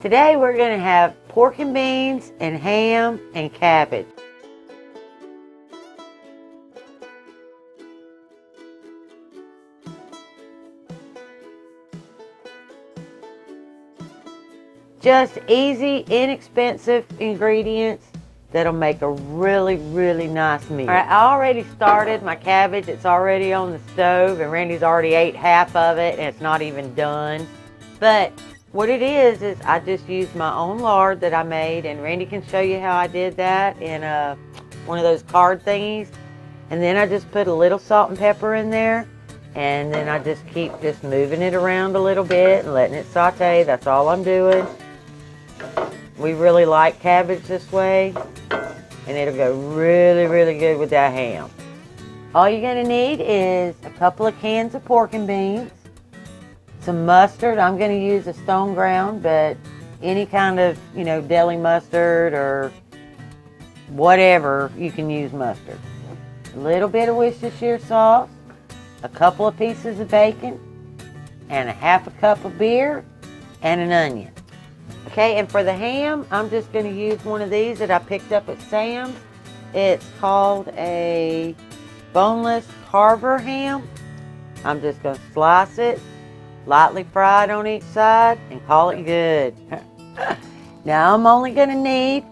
Today we're going to have pork and beans and ham and cabbage. Just easy, inexpensive ingredients that'll make a really, really nice meal. All right, I already started my cabbage. It's already on the stove, and Randy's already ate half of it, and it's not even done. But what it is I just used my own lard that I made, and Randy can show you how I did that in one of those card thingies. And then I just put a little salt and pepper in there, and then I just keep just moving it around a little bit and letting it saute. That's all I'm doing. We really like cabbage this way, and it'll go really, really good with that ham. All you're gonna need is a couple of cans of pork and beans, some mustard. I'm going to use a stone ground, but any kind of, deli mustard or whatever, you can use mustard. A little bit of Worcestershire sauce, a couple of pieces of bacon, and a half a cup of beer, and an onion. Okay, and for the ham, I'm just going to use one of these that I picked up at Sam's. It's called a boneless carver ham. I'm just going to slice it, lightly fried on each side, and call it good. Now I'm only going to need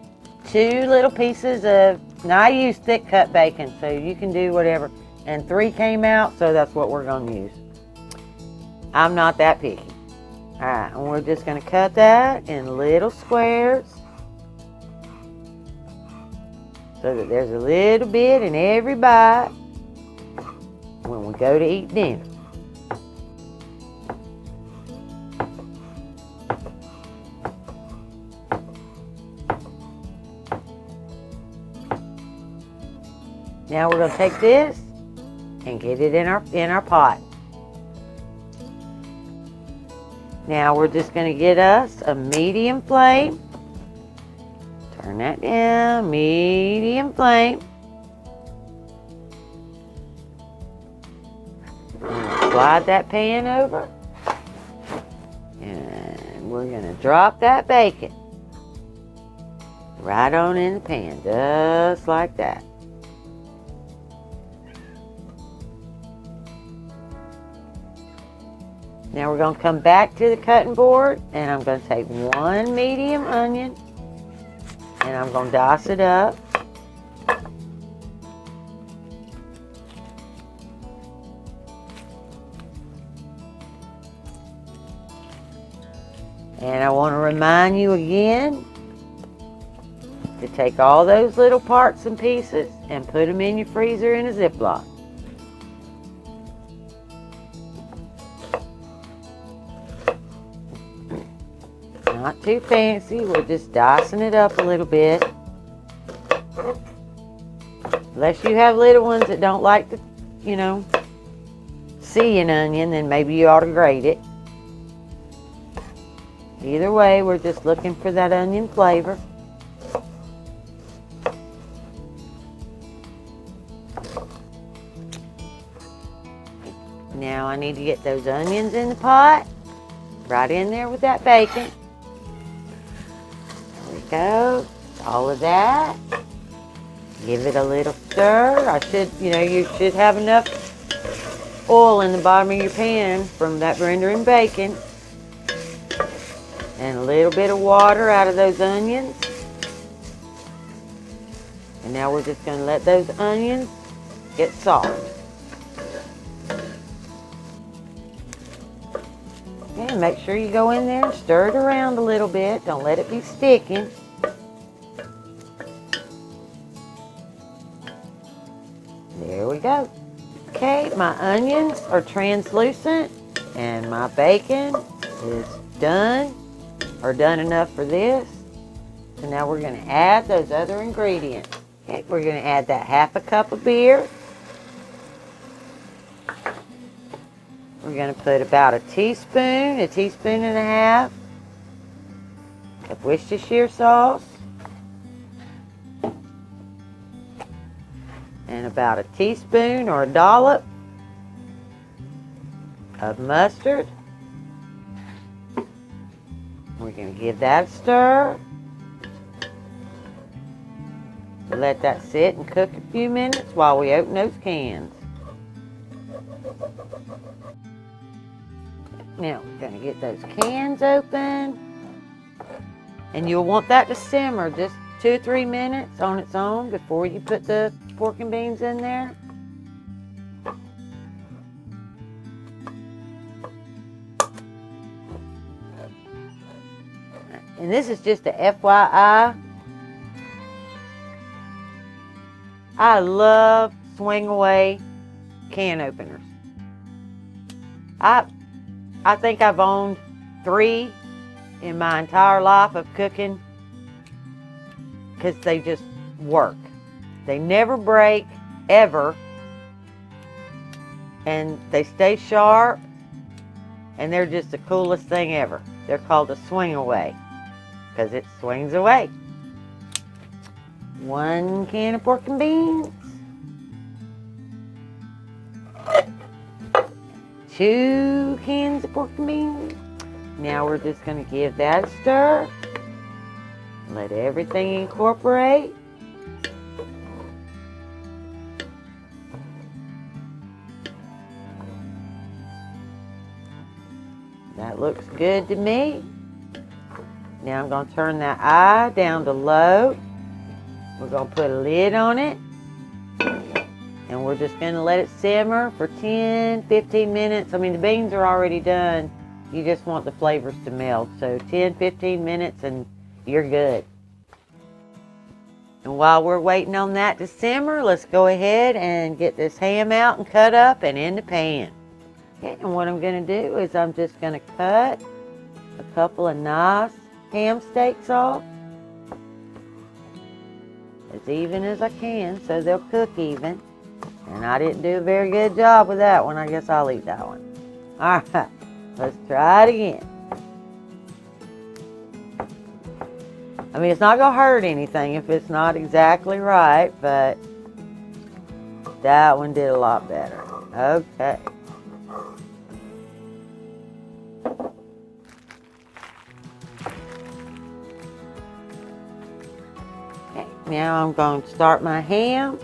2 little pieces of, now I use thick cut bacon, so you can do whatever. And 3 came out, so that's what we're going to use. I'm not that picky. Alright, and we're just going to cut that in little squares, so that there's a little bit in every bite when we go to eat dinner. Now we're going to take this and get it in our pot. Now we're just going to get us a medium flame. Turn that down, medium flame. Slide that pan over. And we're going to drop that bacon right on in the pan, just like that. Now we're going to come back to the cutting board, and I'm going to take 1 medium onion, and I'm going to dice it up. And I want to remind you again to take all those little parts and pieces and put them in your freezer in a Ziploc. Not too fancy, we're just dicing it up a little bit. Unless you have little ones that don't like to, see an onion, then maybe you ought to grate it. Either way, we're just looking for that onion flavor. Now I need to get those onions in the pot, right in there with that bacon. Go, all of that. Give it a little stir. You should have enough oil in the bottom of your pan from that rendering bacon. And a little bit of water out of those onions. And now we're just going to let those onions get soft. And make sure you go in there and stir it around a little bit. Don't let it be sticking. There we go. Okay, my onions are translucent and my bacon is done, or done enough for this. So now we're going to add those other ingredients. Okay, we're going to add that half a cup of beer. We're going to put about a teaspoon and a half of Worcestershire sauce, and about a teaspoon or a dollop of mustard. We're going to give that a stir. Let that sit and cook a few minutes while we open those cans. Now we're going to get those cans open. And you'll want that to simmer just 2 or 3 minutes on its own before you put the pork and beans in there. And this is just a FYI. I love swing away can openers. I think I've owned 3 in my entire life of cooking because they just work. They never break, ever. And they stay sharp. And they're just the coolest thing ever. They're called a swing away because it swings away. 1 can of pork and beans. 2 cans of pork and beans. Now we're just going to give that a stir. Let everything incorporate. That looks good to me. Now I'm going to turn that eye down to low. We're going to put a lid on it. And we're just going to let it simmer for 10, 15 minutes. I mean, the beans are already done. You just want the flavors to meld. So 10, 15 minutes and you're good. And while we're waiting on that to simmer, let's go ahead and get this ham out and cut up and in the pan. Okay, and what I'm going to do is I'm just going to cut a couple of nice ham steaks off. As even as I can so they'll cook even. And I didn't do a very good job with that one. I guess I'll eat that one. All right, let's try it again. I mean, it's not going to hurt anything if it's not exactly right, but that one did a lot better. Okay. Okay, now I'm going to start my ham.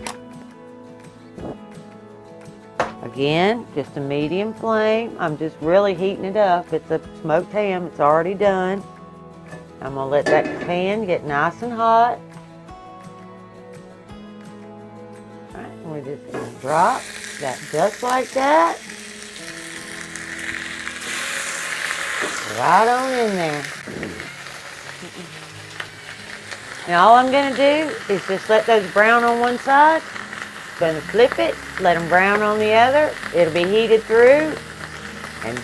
Again, just a medium flame. I'm just really heating it up. It's a smoked ham. It's already done. I'm going to let that pan get nice and hot. All right, and we're just going to drop that just like that. Right on in there. Now all I'm going to do is just let those brown on one side. Going to flip it, let them brown on the other. It'll be heated through. And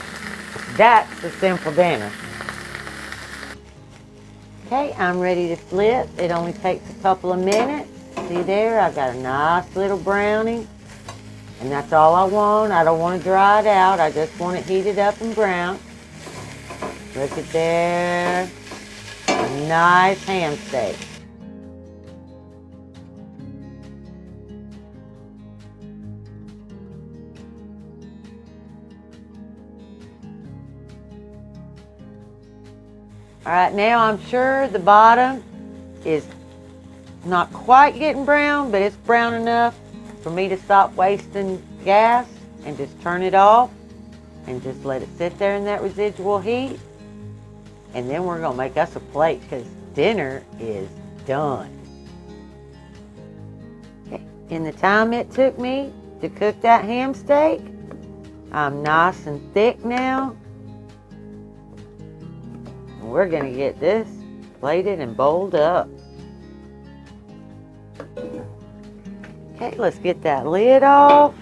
that's a simple dinner. Okay, I'm ready to flip. It only takes a couple of minutes. See there, I've got a nice little browning. And that's all I want. I don't want to dry it out. I just want it heated up and brown. Look at there. A nice ham steak. All right, now I'm sure the bottom is not quite getting brown, but it's brown enough for me to stop wasting gas and just turn it off and just let it sit there in that residual heat. And then we're gonna make us a plate because dinner is done. Okay. In the time it took me to cook that ham steak, I'm nice and thick now. We're going to get this plated and bowled up. Okay, let's get that lid off.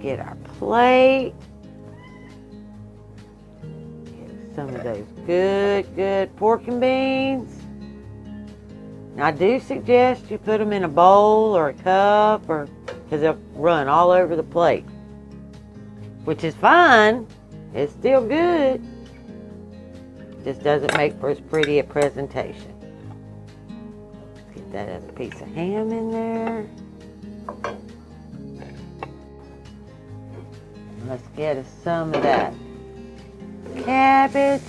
Get our plate. Get some of those good pork and beans. Now I do suggest you put them in a bowl or a cup because they'll run all over the plate. Which is fine. It's still good. Just doesn't make for as pretty a presentation. Get that other piece of ham in there. Let's get us some of that cabbage.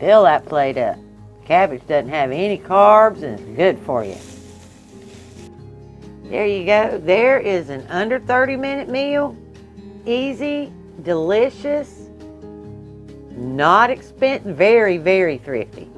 Fill that plate up. Cabbage doesn't have any carbs and it's good for you. There you go. There is an under 30-minute meal. Easy, delicious, not expensive, very, very thrifty.